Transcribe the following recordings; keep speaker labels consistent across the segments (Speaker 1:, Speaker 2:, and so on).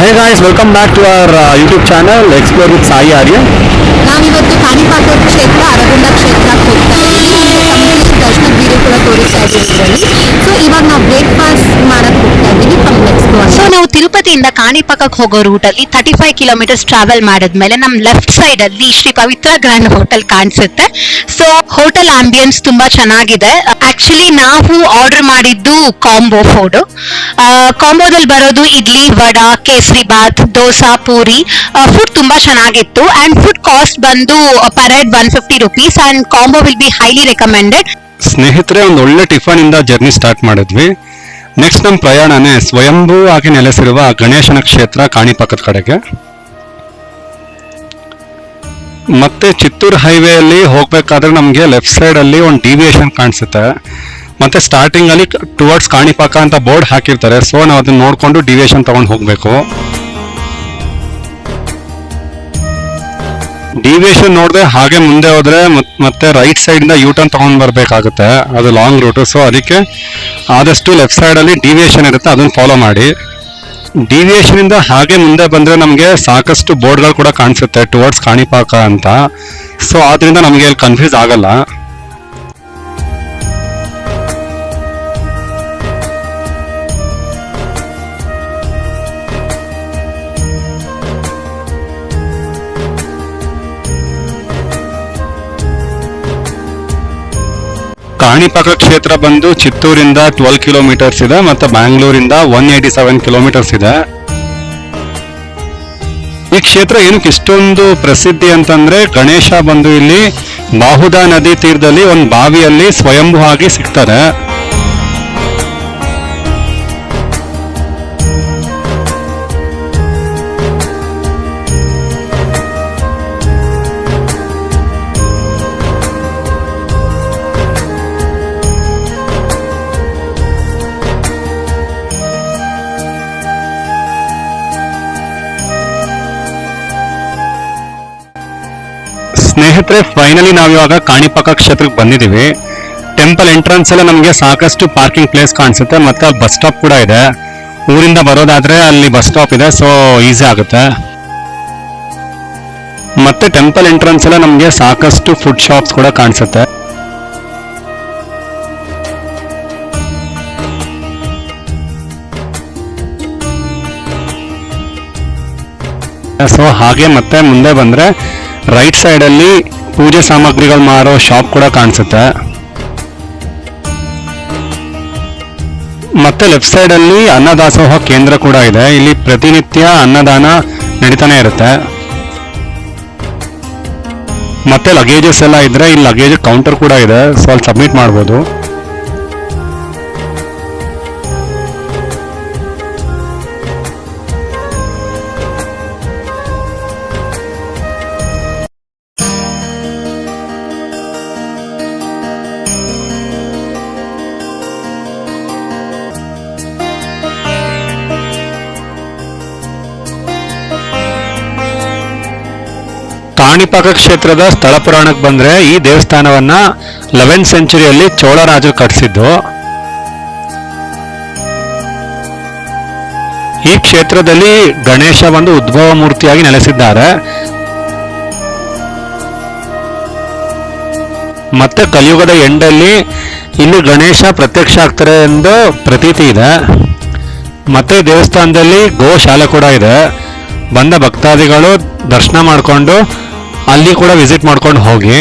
Speaker 1: Hey guys, welcome back to our YouTube channel Explore with Sai Arya.
Speaker 2: ನಾವಿವತ್ತು ಕಾಣಿಪಾಕ ಕ್ಷೇತ್ರ ಅರಗುಂಡ ಕ್ಷೇತ್ರಕ್ಕೆ ಹೋಗ್ತಾ ಇದ್ದೀವಿ. ದರ್ಶನ ವೀಡಿಯೋ ಕೂಡ ತೋರಿಸ್ತಾ ಇದ್ದೀವಿ. ಸೊ ಇವಾಗ ನಾವು ಬ್ರೇಕ್ಫಾಸ್ಟ್ ಮಾಡಕ್ಕೆ ಹೋಗ್ತಾ ಇದ್ದೀವಿ. ಸೊ ನಾವು ತಿರುಪತಿಯಿಂದ ಕಾಣಿಪಾಕಕ್ಕೆ ಹೋಗೋ ರೂಟಲ್ಲಿ 35 ಕಿಲೋಮೀಟರ್ಸ್ ಟ್ರಾವೆಲ್ ಮಾಡಿದ್ಮೇಲೆ ನಮ್ಮ ಲೆಫ್ಟ್ ಸೈಡ್ ಅಲ್ಲಿ ಶ್ರೀ ಪವಿತ್ರ ಗ್ರ್ಯಾಂಡ್ ಹೋಟೆಲ್ ಕಾಣಿಸುತ್ತೆ. ಸೊ ಹೋಟೆಲ್ ಆಂಬಿಯನ್ಸ್ ತುಂಬಾ ಚೆನ್ನಾಗಿದೆ. ಆಕ್ಚುಲಿ ನಾವು ಆರ್ಡರ್ ಮಾಡಿದ್ದು ಕಾಂಬೋ ಫುಡ್. ಕಾಂಬೋದಲ್ಲಿ ಬರೋದು ಇಡ್ಲಿ, ವಡಾ, ಕೇಸರಿ ಬಾತ್, ದೋಸಾ, ಪೂರಿ. ಫುಡ್ ತುಂಬಾ ಚೆನ್ನಾಗಿತ್ತು ಅಂಡ್ ಫುಡ್ ಕಾಸ್ಟ್ ಬಂದು per head 150 rupees and combo will be highly recommended.
Speaker 1: ಸ್ನೇಹಿತರೆ, ಒಂದು ಒಳ್ಳೆ ಟಿಫನ್ ಇಂದ ಜರ್ನಿ ಸ್ಟಾರ್ಟ್ ಮಾಡಿದ್ವಿ. ನೆಕ್ಸ್ಟ್ ನಮ್ಮ ಪ್ರಯಾಣನೇ ಸ್ವಯಂಭೂ ಆಗಿ ನೆಲೆಸಿರುವ ಗಣೇಶನ ಕ್ಷೇತ್ರ ಕಾಣಿಪಾಕದ ಕಡೆಗೆ. ಮತ್ತೆ ಚಿತ್ತೂರು ಹೈವೇಯಲ್ಲಿ ಹೋಗ್ಬೇಕಾದ್ರೆ ನಮಗೆ ಲೆಫ್ಟ್ ಸೈಡ್ ಅಲ್ಲಿ ಒಂದು ಡಿವಿಯೇಷನ್ ಕಾಣಿಸುತ್ತೆ. ಮತ್ತೆ ಸ್ಟಾರ್ಟಿಂಗ್ ಅಲ್ಲಿ ಟುವರ್ಡ್ಸ್ ಕಾಣಿಪಾಕ ಅಂತ ಬೋರ್ಡ್ ಹಾಕಿರ್ತಾರೆ. ಸೊ ನಾವು ಅದನ್ನ ನೋಡ್ಕೊಂಡು ಡಿವಿಯೇಷನ್ ತಗೊಂಡು ಹೋಗ್ಬೇಕು. ಡಿವಿಯೇಷನ್ ನೋಡಿದ್ರೆ ಹಾಗೆ ಮುಂದೆ ಹೋದ್ರೆ ಮತ್ತೆ ರೈಟ್ ಸೈಡ್ ಇಂದ ಯೂ ಟರ್ನ್ ತಗೊಂಡ್ ಬರ್ಬೇಕಾಗುತ್ತೆ. ಅದು ಲಾಂಗ್ ರೂಟ್. ಸೊ ಅದಕ್ಕೆ ಆದಷ್ಟು ಲೆಫ್ಟ್ ಸೈಡ್ ಅಲ್ಲಿ ಡಿವಿಯೇಷನ್ ಇರುತ್ತೆ, ಅದನ್ನ ಫಾಲೋ ಮಾಡಿ. ಡಿವಿಯೇಷನ್ ಇಂದ ಹಾಗೆ ಮುಂದೆ ಬಂದ್ರೆ ನಮಗೆ ಸಾಕಷ್ಟು ಬೋರ್ಡ್ಗಳು ಕೂಡ ಕಾಣಿಸುತ್ತೆ ಟುವರ್ಡ್ಸ್ ಕಾಣಿಪಾಕ ಅಂತ. ಸೊ ಆದ್ರಿಂದ ನಮಗೆ ಅಲ್ಲಿ ಕನ್ಫ್ಯೂಸ್ ಆಗಲ್ಲ. ಕಾಣಿಪಾಕ ಕ್ಷೇತ್ರ ಬಂದು ಚಿತ್ತೂರಿಂದ 12 ಕಿಲೋಮೀಟರ್ಸ್ ಇದೆ ಮತ್ತೆ ಬ್ಯಾಂಗ್ಳೂರಿಂದ 187 ಕಿಲೋಮೀಟರ್ಸ್ ಇದೆ. ಈ ಕ್ಷೇತ್ರ ಏನಕ್ಕೆ ಇಷ್ಟೊಂದು ಪ್ರಸಿದ್ಧಿ ಅಂತಂದ್ರೆ, ಗಣೇಶ ಬಂದು ಇಲ್ಲಿ ಬಾಹುದಾ ನದಿ ತೀರದಲ್ಲಿ ಒಂದು ಬಾವಿಯಲ್ಲಿ ಸ್ವಯಂಭೂ ಆಗಿ ಸಿಗ್ತಾರೆ. ಸ್ನೇಹಿತರೆ, ಫೈನಲಿ ನಾವಿವಾಗ ಕಾಣಿಪಾಕ ಕ್ಷೇತ್ರಕ್ಕೆ ಬಂದಿದ್ದೀವಿ. ಟೆಂಪಲ್ ಎಂಟ್ರೆನ್ಸ್ ಎಲ್ಲ ನಮಗೆ ಸಾಕಷ್ಟು ಪಾರ್ಕಿಂಗ್ ಪ್ಲೇಸ್ ಕಾಣಿಸುತ್ತೆ ಮತ್ತೆ ಅಲ್ಲಿ ಬಸ್ ಸ್ಟಾಪ್ ಕೂಡ ಇದೆ. ಊರಿಂದ ಬರೋದಾದ್ರೆ ಅಲ್ಲಿ ಬಸ್ ಸ್ಟಾಪ್ ಇದೆ, ಸೊ ಈಸಿ ಆಗುತ್ತೆ. ಮತ್ತೆ ಟೆಂಪಲ್ ಎಂಟ್ರೆನ್ಸ್ ಎಲ್ಲ ನಮಗೆ ಸಾಕಷ್ಟು ಫುಡ್ ಶಾಪ್ಸ್ ಕೂಡ ಕಾಣಿಸುತ್ತೆ. ಸೊ ಹಾಗೆ ಮತ್ತೆ ಮುಂದೆ ಬಂದ್ರೆ ರೈಟ್ ಸೈಡ್ ಅಲ್ಲಿ ಪೂಜೆ ಸಾಮಗ್ರಿಗಳು ಮಾರೋ ಶಾಪ್ ಕೂಡ ಕಾಣಿಸುತ್ತೆ. ಮತ್ತೆ ಲೆಫ್ಟ್ ಸೈಡ್ ಅಲ್ಲಿ ಅನ್ನದಾಸೋಹ ಕೇಂದ್ರ ಕೂಡ ಇದೆ. ಇಲ್ಲಿ ಪ್ರತಿನಿತ್ಯ ಅನ್ನದಾನ ನಡೀತಾನೆ ಇರುತ್ತೆ. ಮತ್ತೆ ಲಗೇಜಸ್ ಎಲ್ಲ ಇದ್ರೆ ಇಲ್ಲಿ ಲಗೇಜ್ ಕೌಂಟರ್ ಕೂಡ ಇದೆ, ಸೊ ಅಲ್ಲಿ ಸಬ್ಮಿಟ್ ಮಾಡ್ಬೋದು. ಕಾಣಿಪಾಕ ಕ್ಷೇತ್ರದ ಸ್ಥಳ ಪುರಾಣಕ್ಕೆ ಬಂದ್ರೆ, ಈ ದೇವಸ್ಥಾನವನ್ನ 11th ಸೆಂಚುರಿಯಲ್ಲಿ ಚೋಳರಾಜರು ಕಟ್ಟಿಸಿದ್ದು. ಈ ಕ್ಷೇತ್ರದಲ್ಲಿ ಗಣೇಶ ಒಂದು ಉದ್ಭವ ಮೂರ್ತಿಯಾಗಿ ನೆಲೆಸಿದ್ದಾರೆ. ಮತ್ತೆ ಕಲಿಯುಗದ ಎಂಡಲ್ಲಿ ಇಲ್ಲಿ ಗಣೇಶ ಪ್ರತ್ಯಕ್ಷ ಆಗ್ತಾರೆ ಎಂದು ಪ್ರತೀತಿ ಇದೆ. ಮತ್ತೆ ದೇವಸ್ಥಾನದಲ್ಲಿ ಗೋಶಾಲೆ ಕೂಡ ಇದೆ. ಬಂದ ಭಕ್ತಾದಿಗಳು ದರ್ಶನ ಮಾಡಿಕೊಂಡು ಅಲ್ಲಿ ಕೂಡ ವಿಸಿಟ್ ಮಾಡ್ಕೊಂಡು ಹೋಗಿ.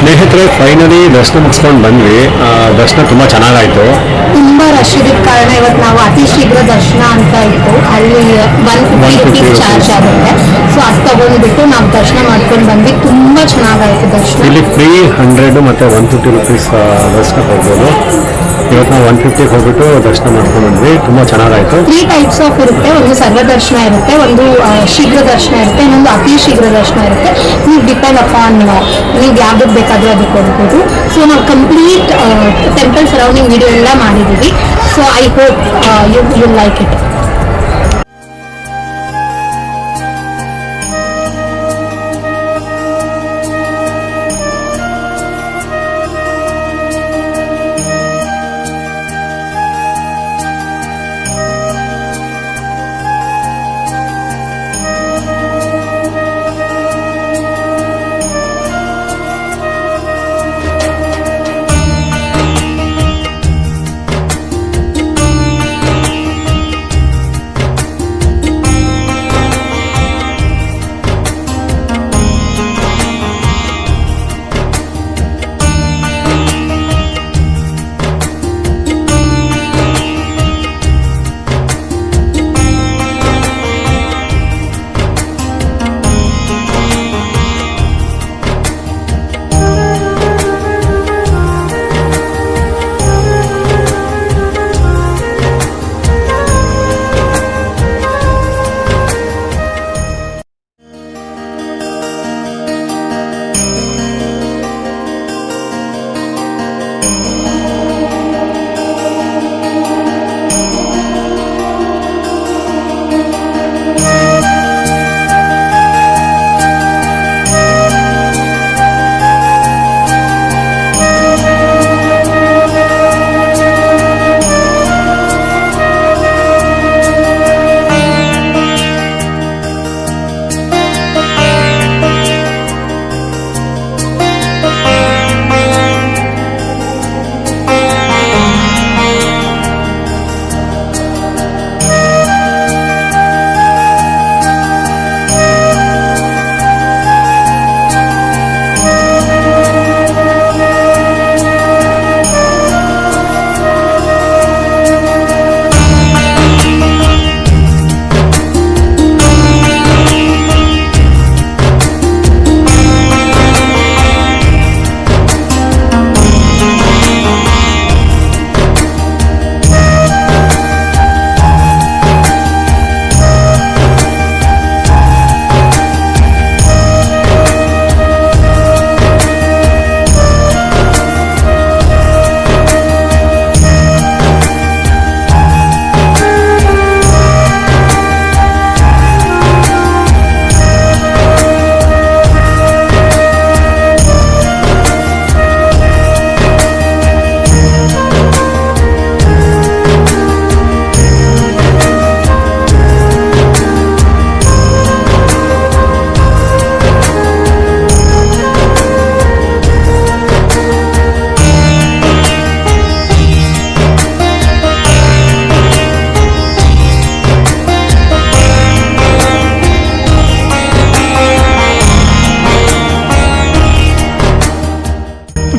Speaker 1: ಸ್ನೇಹಿತರೆ, ಫೈನಲಿ ದರ್ಶನ ಮುಗಿಸ್ಕೊಂಡು ಬಂದ್ವಿ. ದರ್ಶನ ತುಂಬಾ ಚೆನ್ನಾಗಾಯ್ತು.
Speaker 2: ತುಂಬಾ ರಶ್ ಇದ್ದ ಕಾರಣ ಇವತ್ತು ನಾವು ಅತಿ ಶೀಘ್ರ ದರ್ಶನ ಅಂತ ಇತ್ತು. ಅಲ್ಲಿ 150 rupees ಚಾರ್ಜ್ ಆಗುತ್ತೆ. ಸೊ ಅದು ತಗೊಂಡ್ಬಿಟ್ಟು ನಾವು ದರ್ಶನ ಮಾಡ್ಕೊಂಡು ಬಂದ್ವಿ. ತುಂಬಾ ಚೆನ್ನಾಗಾಯ್ತು ದರ್ಶನ.
Speaker 1: ಇಲ್ಲಿ ಫ್ರೀ 100 ಮತ್ತೆ 150 rupees ದರ್ಶನ ಹೋಗ್ಬೋದು. ಇವತ್ತು ನಾವು 150 ಹೋಗ್ಬಿಟ್ಟು ದರ್ಶನ ಮಾಡ್ಕೊಂಡು ಬಂದ್ವಿ. ತುಂಬ ಚೆನ್ನಾಗಾಯಿತು.
Speaker 2: 3 ಟೈಪ್ಸ್ ಆಫ್ ಇರುತ್ತೆ. ಒಂದು ಸರ್ವ ದರ್ಶನ ಇರುತ್ತೆ, ಒಂದು ಶೀಘ್ರ ದರ್ಶನ ಇರುತ್ತೆ, ಇನ್ನೊಂದು ಅತಿ ಶೀಘ್ರ ದರ್ಶನ ಇರುತ್ತೆ. ನೀವು ಡಿಪೆಂಡ್ ಅಪಾನ್ ನೀವು ಯಾವ್ದಕ್ಕೆ ಬೇಕಾದರೂ ಅದಕ್ಕೆ ಹೋಗ್ಬೋದು. ಸೊ ನಾವು ಕಂಪ್ಲೀಟ್ ಟೆಂಪಲ್ ಸರೌಂಡಿಂಗ್ ವಿಡಿಯೋ ಎಲ್ಲ ಮಾಡಿದ್ದೀವಿ. So I hope you like it.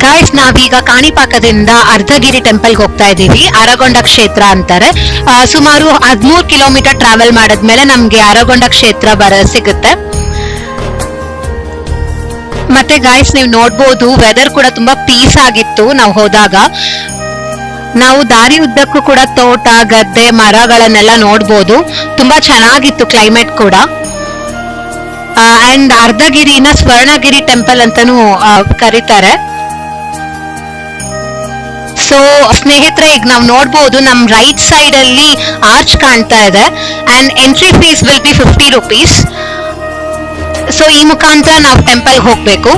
Speaker 2: Guys, ನಾವೀಗ ಕಾಣಿಪಾಕದಿಂದ ಅರ್ಧಗಿರಿ ಟೆಂಪಲ್ಗೆ ಹೋಗ್ತಾ ಇದ್ದೀವಿ. ಅರಗೊಂಡ ಕ್ಷೇತ್ರ ಅಂತಾರೆ. ಸುಮಾರು 13 ಕಿಲೋಮೀಟರ್ ಟ್ರಾವೆಲ್ ಮಾಡಿದ್ಮೇಲೆ ನಮ್ಗೆ ಅರಗೊಂಡ ಕ್ಷೇತ್ರ ಸಿಗುತ್ತೆ. ಮತ್ತೆ ಗೈಸ್, ನೀವು ನೋಡ್ಬೋದು ವೆದರ್ ಕೂಡ ತುಂಬಾ ಪೀಸ್ ಆಗಿತ್ತು ನಾವು ಹೋದಾಗ. ನಾವು ದಾರಿ ಉದ್ದಕ್ಕೂ ಕೂಡ ತೋಟ, ಗದ್ದೆ, ಮರಗಳನ್ನೆಲ್ಲ ನೋಡ್ಬೋದು. ತುಂಬಾ ಚೆನ್ನಾಗಿತ್ತು ಕ್ಲೈಮೇಟ್ ಕೂಡ. ಅಂಡ್ ಅರ್ಧಗಿರಿನ ಸ್ವರ್ಣಗಿರಿ ಟೆಂಪಲ್ ಅಂತಾನೂ ಕರೀತಾರೆ. ಸೊ ಸ್ನೇಹಿತರೆ, ಈಗ ನಾವು ನೋಡ್ಬೋದು ನಮ್ ರೈಟ್ ಸೈಡ್ ಅಲ್ಲಿ ಆರ್ಚ್ ಕಾಣ್ತಾ ಇದೆ. And entry fees will be 50 rupees. So ಈ ಮುಖಾಂತರ ನಾವು ಟೆಂಪಲ್ ಹೋಗ್ಬೇಕು.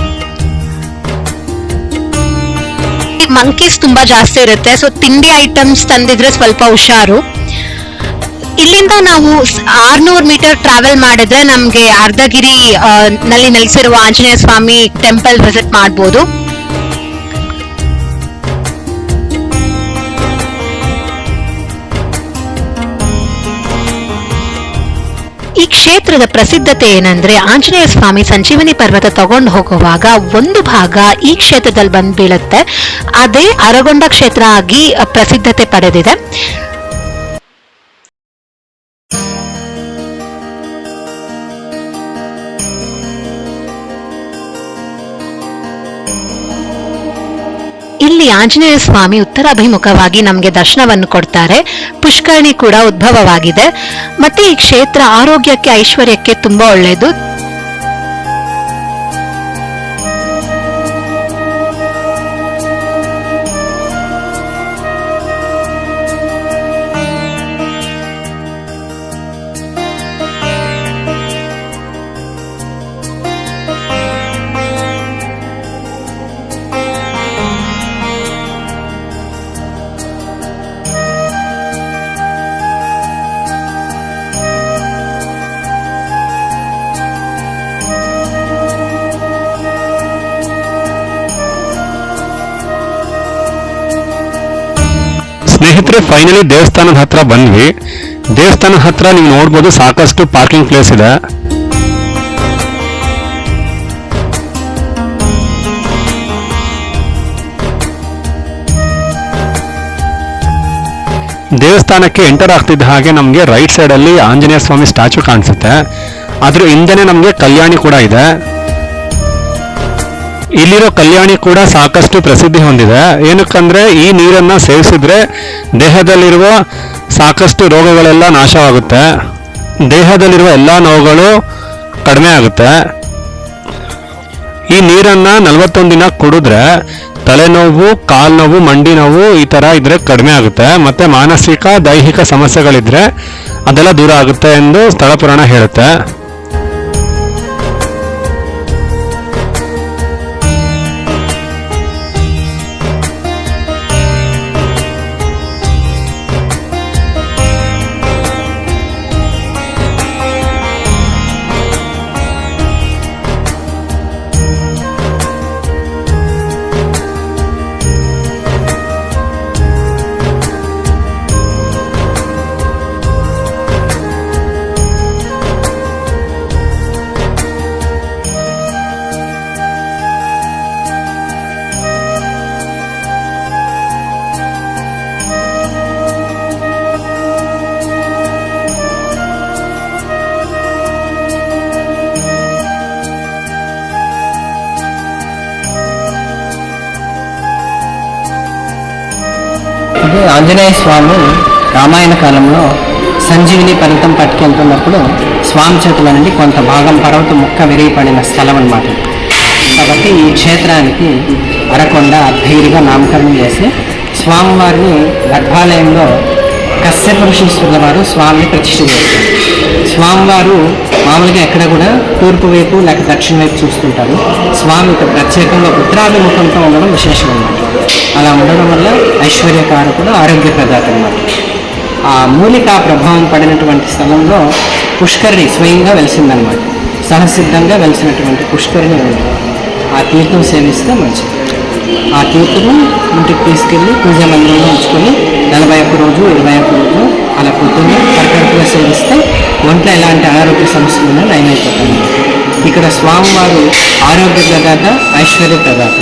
Speaker 2: ಮಂಕೀಸ್ ತುಂಬಾ ಜಾಸ್ತಿ ಇರುತ್ತೆ. ಸೊ ತಿಂಡಿ ಐಟಮ್ಸ್ ತಂದಿದ್ರೆ ಸ್ವಲ್ಪ ಹುಷಾರು. ಇಲ್ಲಿಂದ ನಾವು 600 ಮೀಟರ್ ಟ್ರಾವೆಲ್ ಮಾಡಿದ್ರೆ ನಮ್ಗೆ ಅರ್ಧಗಿರಿ ನಲ್ಲಿ ನೆಲೆಸಿರುವ ಆಂಜನೇಯ ಸ್ವಾಮಿ ಟೆಂಪಲ್ ವಿಸಿಟ್ ಮಾಡ್ಬೋದು. ಈ ಕ್ಷೇತ್ರದ ಪ್ರಸಿದ್ಧತೆ ಏನಂದ್ರೆ, ಆಂಜನೇಯ ಸ್ವಾಮಿ ಸಂಜೀವನಿ ಪರ್ವತ ತಗೊಂಡು ಹೋಗುವಾಗ ಒಂದು ಭಾಗ ಈ ಕ್ಷೇತ್ರದಲ್ಲಿ ಬಂದ್ ಬೀಳುತ್ತೆ. ಅದೇ ಅರಗೊಂಡ ಕ್ಷೇತ್ರ ಆಗಿ ಪ್ರಸಿದ್ಧತೆ ಪಡೆದಿದೆ. ಇಲ್ಲಿ ಆಂಜನೇಯ ಸ್ವಾಮಿ ಉತ್ತರಾಭಿಮುಖವಾಗಿ ನಮಗೆ ದರ್ಶನವನ್ನು ಕೊಡ್ತಾರೆ. ಪುಷ್ಕರಣಿ ಕೂಡ ಉದ್ಭವವಾಗಿದೆ. ಮತ್ತೆ ಈ ಕ್ಷೇತ್ರ ಆರೋಗ್ಯಕ್ಕೆ, ಐಶ್ವರ್ಯಕ್ಕೆ ತುಂಬಾ ಒಳ್ಳೆಯದು.
Speaker 1: ಸ್ನೇಹಿತರೆ, ಫೈನಲಿ ದೇವಸ್ಥಾನದ ಹತ್ರ ಬಂದ್ವಿ. ದೇವಸ್ಥಾನದ ಹತ್ರ ನೀವು ನೋಡ್ಬೋದು ಸಾಕಷ್ಟು ಪಾರ್ಕಿಂಗ್ ಪ್ಲೇಸ್ ಇದೆ. ದೇವಸ್ಥಾನಕ್ಕೆ ಎಂಟರ್ ಆಗ್ತಿದ್ದ ಹಾಗೆ ನಮಗೆ ರೈಟ್ ಸೈಡ್ ಅಲ್ಲಿ ಆಂಜನೇಯ ಸ್ವಾಮಿ ಸ್ಟ್ಯಾಚು ಕಾಣಿಸುತ್ತೆ. ಅದ್ರ ಹಿಂದೆನೆ ನಮಗೆ ಕಲ್ಯಾಣಿ ಕೂಡ ಇದೆ. ಇಲ್ಲಿರೋ ಕಲ್ಯಾಣಿ ಕೂಡ ಸಾಕಷ್ಟು ಪ್ರಸಿದ್ಧಿ ಹೊಂದಿದೆ. ಏನಕ್ಕಂದ್ರೆ ಈ ನೀರನ್ನ ಸೇವಿಸಿದ್ರೆ ದೇಹದಲ್ಲಿರುವ ಸಾಕಷ್ಟು ರೋಗಗಳೆಲ್ಲ ನಾಶವಾಗುತ್ತೆ, ದೇಹದಲ್ಲಿರುವ ಎಲ್ಲ ನೋವುಗಳು ಕಡಿಮೆ ಆಗುತ್ತೆ. ಈ ನೀರನ್ನ 41 ದಿನ ಕುಡಿದ್ರೆ ತಲೆನೋವು, ಕಾಲು ನೋವು, ಮಂಡಿ ನೋವು ಈ ತರ ಇದ್ರೆ ಕಡಿಮೆ ಆಗುತ್ತೆ. ಮತ್ತೆ ಮಾನಸಿಕ, ದೈಹಿಕ ಸಮಸ್ಯೆಗಳಿದ್ರೆ ಅದೆಲ್ಲ ದೂರ ಆಗುತ್ತೆ ಎಂದು ಸ್ಥಳ ಪುರಾಣ ಹೇಳುತ್ತೆ.
Speaker 3: ఇది ఆంజనేయ స్వామి రామాయణ కాలంలో సంజీవిని పర్వతం పట్టుకెళ్తున్నప్పుడు స్వామి చేతుల నుండి కొంత భాగం పర్వతం ముక్క విరిగిపడిన స్థలం అన్నమాట. కాబట్టి ఈ క్షేత్రానికి అరకొండ అద్భైరిగా నామకరణం చేసి స్వామివారిని గర్భాలయంలో కశ్యప ఋషీశ్వరుల వారు స్వామిని ప్రతిష్ఠ చేస్తారు. స్వామివారు మామూలుగా ఎక్కడ కూడా తూర్పు వైపు లేక దక్షిణ వైపు చూస్తుంటారు. స్వామి ఇక్కడ ప్రత్యేకంగా ఉత్తరాభిముఖంతో ఉండడం విశేషం అన్నమాట. అలా ఉండడం వల్ల ఐశ్వర్యకారకుడు, ఆరోగ్య ప్రదాత అన్నమాట. ఆ మూలికా ప్రభావం పడినటువంటి స్థలంలో పుష్కరిణి స్వయంగా వెలిసిందనమాట. సహసిద్ధంగా వెలిసినటువంటి పుష్కరిణి ఉంది. ఆ తీర్థం సేవిస్తే మంచిది. ఆ తీర్థము ఇంటికి తీసుకెళ్ళి పూజా మందిరంలో ఉంచుకొని 41 రోజు 21 రోజు అలా పొద్దున్నే కరెక్ట్గా సేవిస్తే ఒంట్లో ఎలాంటి అనారోగ్య సమస్యలు నయమైపోతాయి. ఇక్కడ స్వామివారు ఆరోగ్య ప్రదాత, ఐశ్వర్య ప్రదాత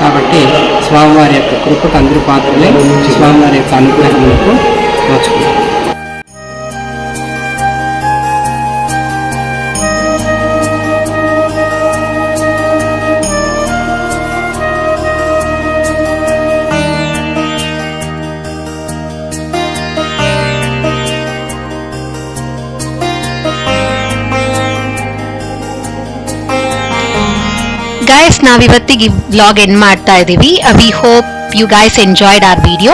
Speaker 3: కాబట్టి స్వామివారి యొక్క కృపకు అందరూ పాత్రలే. స్వామివారి యొక్క అనుగ్రహములకు నోచుకుంటారు.
Speaker 2: ಗೈಸ್, ನಾವಿವತ್ತಿಗೆ ವ್ಲಾಗ್ ಎಂಡ್ ಮಾಡ್ತಾ ಇದ್ದೀವಿ. We hope you guys enjoyed our video.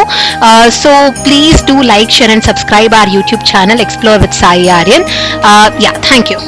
Speaker 2: So please do like, share and subscribe our YouTube channel Explore with Sai Aryan. Yeah, thank you.